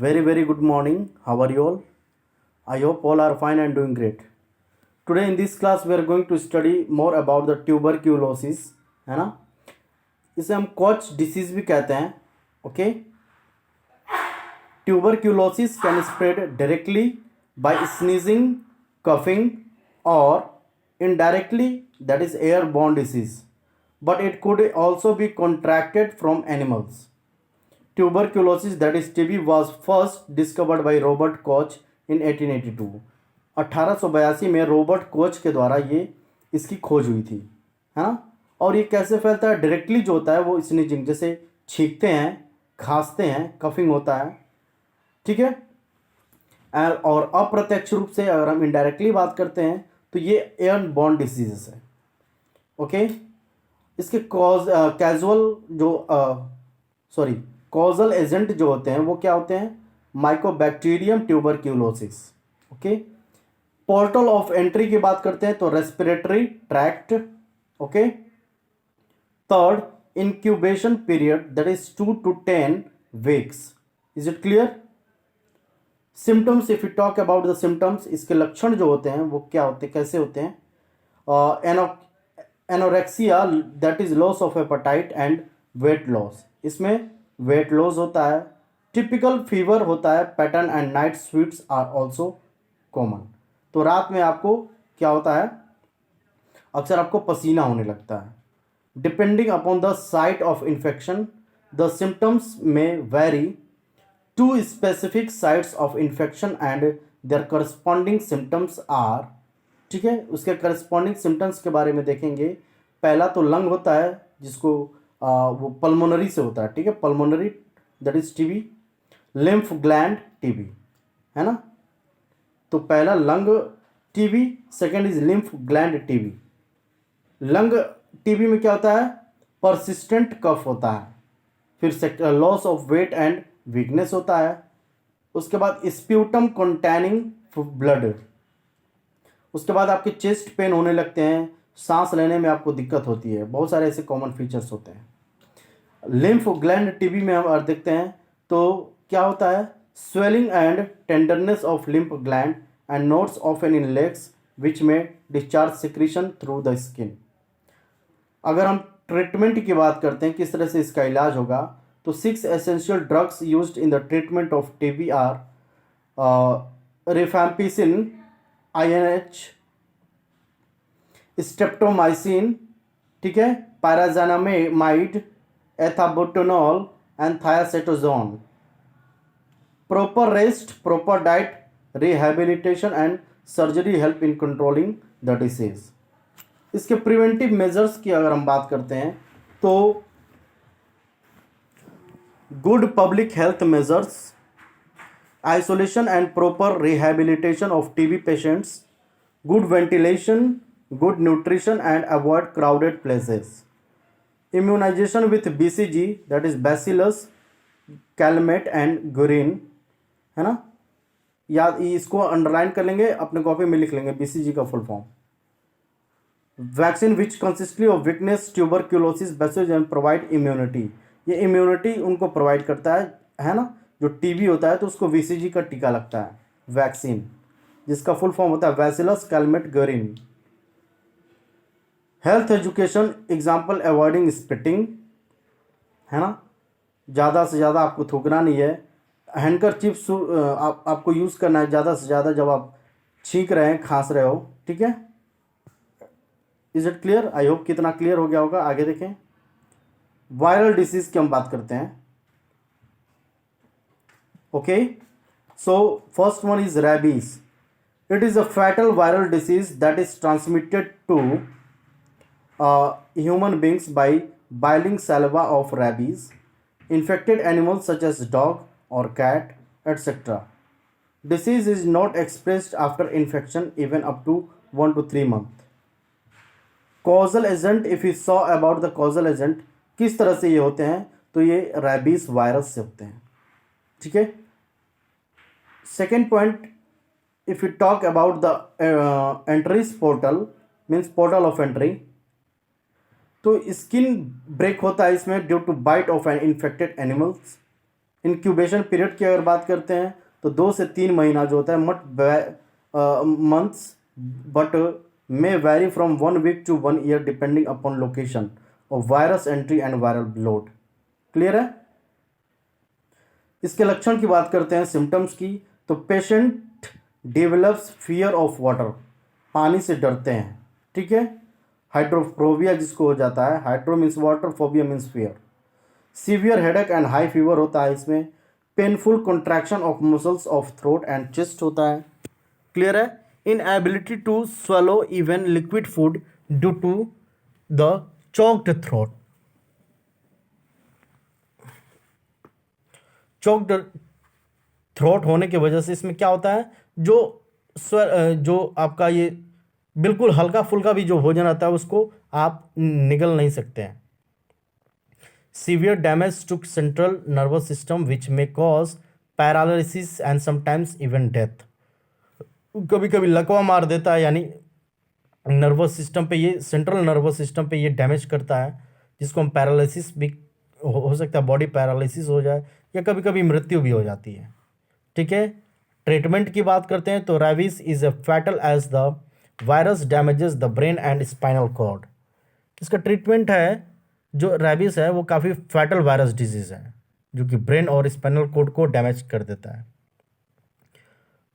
Very good morning. How are you all? I hope all are fine and doing great. Today in this class we are going to study more about the tuberculosis, है ना? इसे हम coach disease भी कहते हैं. Okay? Tuberculosis can spread directly by sneezing, coughing, or indirectly, that is airborne disease. But it could also be contracted from animals. Tuberculosis, that is TB, was first discovered by Robert Koch in 1882. 1882 में Robert Koch के द्वारा ये इसकी खोज हुई थी, है ना. और ये कैसे फैलता है? डायरेक्टली जो होता है वो स्नीजिंग, जैसे छींकते हैं, खांसते हैं, कफिंग होता है, ठीक है. और अप्रत्यक्ष रूप से अगर हम इनडायरेक्टली बात करते हैं तो ये एयरबॉर्न डिसीजेस है. ओके. इसके कैजुअल जो कॉजल एजेंट जो होते हैं वो क्या होते हैं? Mycobacterium tuberculosis. Okay. Portal of entry की बात करते हैं तो respiratory tract. Okay. Third, incubation period, that is 2 to 10 weeks. Is it clear? Symptoms, if you talk about the symptoms, इसके लक्षण जो होते हैं वो क्या होते हैं, कैसे होते हैं? Anorexia, that is loss of appetite and weight loss. इसमें वेट लॉस होता है. टिपिकल फीवर होता है. Pattern and night sweats are also common. तो रात में आपको क्या होता है? अक्सर आपको पसीना होने लगता है. Depending upon the site of infection the symptoms में vary. Two specific sites of infection and their corresponding symptoms are. ठीक है, उसके करस्पॉन्डिंग सिम्टम्स के बारे में देखेंगे. पहला तो लंग होता है, जिसको वो पल्मोनरी से होता है. ठीक है, pulmonary, that is TB. Lymph gland TB, है ना. तो पहला lung TB, second is lymph gland TB. Lung TB में क्या होता है? परसिस्टेंट कफ होता है. फिर loss of weight and weakness होता है. उसके बाद स्प्यूटम कंटेनिंग ब्लड. उसके बाद आपके चेस्ट पेन होने लगते हैं, सांस लेने में आपको दिक्कत होती है. बहुत सारे ऐसे कॉमन फीचर्स होते हैं. लिम्फ ग्लैंड टीबी में हम देखते हैं तो क्या होता है? Swelling and tenderness of lymph gland and nodes often in legs which may discharge secretion through the skin. अगर हम ट्रीटमेंट की बात करते हैं, किस तरह से इसका इलाज होगा, तो 6 essential drugs used in the treatment of TB are rifampicin, INH, streptomycin, ठीक है, pyrazinamide, ethambutol and thiacetazone. Proper rest, proper diet, rehabilitation and surgery help in controlling the disease. इसके प्रिवेंटिव मेजर्स की अगर हम बात करते हैं तो good public health measures, isolation and proper rehabilitation of TB patients, good ventilation, good nutrition and avoid crowded places. Immunization with BCG, that is Bacillus calmette and guerin, है ना. याद, इसको अंडरलाइन कर लेंगे, अपने कॉपी में लिख लेंगे BCG का full form. Vaccine which कंसिस्टली of weakness, tuberculosis, bacillus and provide immunity. ये इम्यूनिटी उनको प्रोवाइड करता है ना. जो टीबी होता है तो उसको BCG का टीका लगता है, वैक्सीन, जिसका फुल फॉर्म होता है bacillus Calmette Guerin. Health education, example avoiding spitting, है ना. ज़्यादा से ज़्यादा आपको थूकना नहीं है. हैंडकरचीफ आपको यूज़ करना है ज़्यादा से ज़्यादा जब आप छींक रहे हैं, खांस रहे हो. ठीक है, is it clear? I hope कितना क्लियर हो गया होगा. आगे देखें. वायरल डिसीज की हम बात करते हैं. Okay, so first one is rabies. It is a fatal viral disease that is transmitted to human beings by biling saliva of rabies infected animals such as dog or cat, etc. Disease is not expressed after infection even up to 1 to 3 months. Causal agent, if we saw about the causal agent, किस तरह से ये होते हैं, तो ये rabies virus से होते हैं. ठीक है. Second point, if you talk about the entries portal, means portal of entry, तो स्किन ब्रेक होता है इसमें due to bite of an infected animals. Incubation period की अगर बात करते हैं तो 2 से 3 महीना जो होता है months, but may vary from 1 week to 1 year depending upon location और virus entry and viral load. Clear है। इसके लक्षण की बात करते हैं, सिम्टम्स की, तो patient develops fear of water, पानी से डरते हैं, ठीक है। हाइड्रोफोबिया जिसको हो जाता है, hydro means water, phobia means fear. Severe headache and high fever होता है इसमें। Painful contraction of muscles of throat and chest होता है। क्लियर है। Inability to swallow even liquid food due to the choked throat. Choked throat होने की वजह से इसमें क्या होता है, जो स्वर जो आपका ये बिल्कुल हल्का फुल्का भी जो भोजन आता है उसको आप निगल नहीं सकते हैं। Severe damage to central nervous system which may cause paralysis and sometimes even death. कभी कभी लकवा मार देता है, यानी नर्वस सिस्टम पे, ये सेंट्रल नर्वस सिस्टम पे ये डैमेज करता है, जिसको हम पैरालिसिस भी हो सकता है, बॉडी पैरालिसिस हो जाए, या कभी कभी मृत्यु भी हो जाती है। ठीक है। ट्रीटमेंट की बात करते हैं तो rabies is a fatal as the virus damages the brain and spinal cord. इसका ट्रीटमेंट है, जो रेबीज है वो काफ़ी फैटल वायरस डिजीज़ है जो कि ब्रेन और स्पाइनल कॉर्ड को डैमेज कर देता है।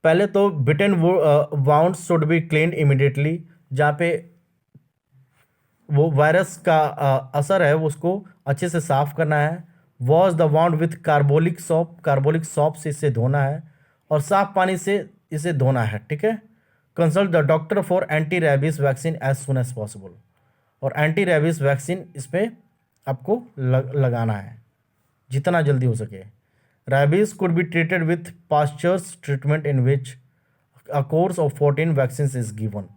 पहले तो bitten wounds should be cleaned immediately, जहाँ पे वो वायरस का असर है वो उसको अच्छे से साफ करना है। Wash the wound with carbolic shop से इसे धोना है और साफ पानी से इसे धोना है। ठीक है। Consult the doctor for anti rabies vaccine as soon as possible. और एंटी रेबीज वैक्सीन इस पर आपको लगाना है जितना जल्दी हो सके। Rabies could be treated with Pasteur's treatment in which a course of 14 vaccine is given.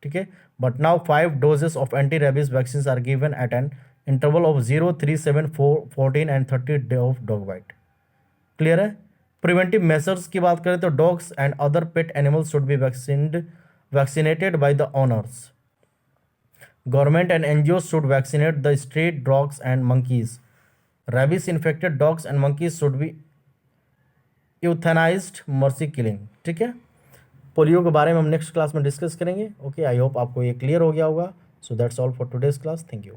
ठीक है। But now 5 doses of anti rabies vaccine are given at an interval of 0, 3, 7, 14 and 30 day of dog bite. Clear है। Preventive measures की बात करें तो dogs and other pet animals should be vaccinated by the owners. Government and NGOs should vaccinate the stray dogs and monkeys. Rabies infected dogs and monkeys should be euthanized, mercy killing. ठीक है। Polio के बारे में हम next class में discuss करेंगे। Okay, I hope आपको ये क्लियर हो गया होगा। So that's all for today's class. Thank you.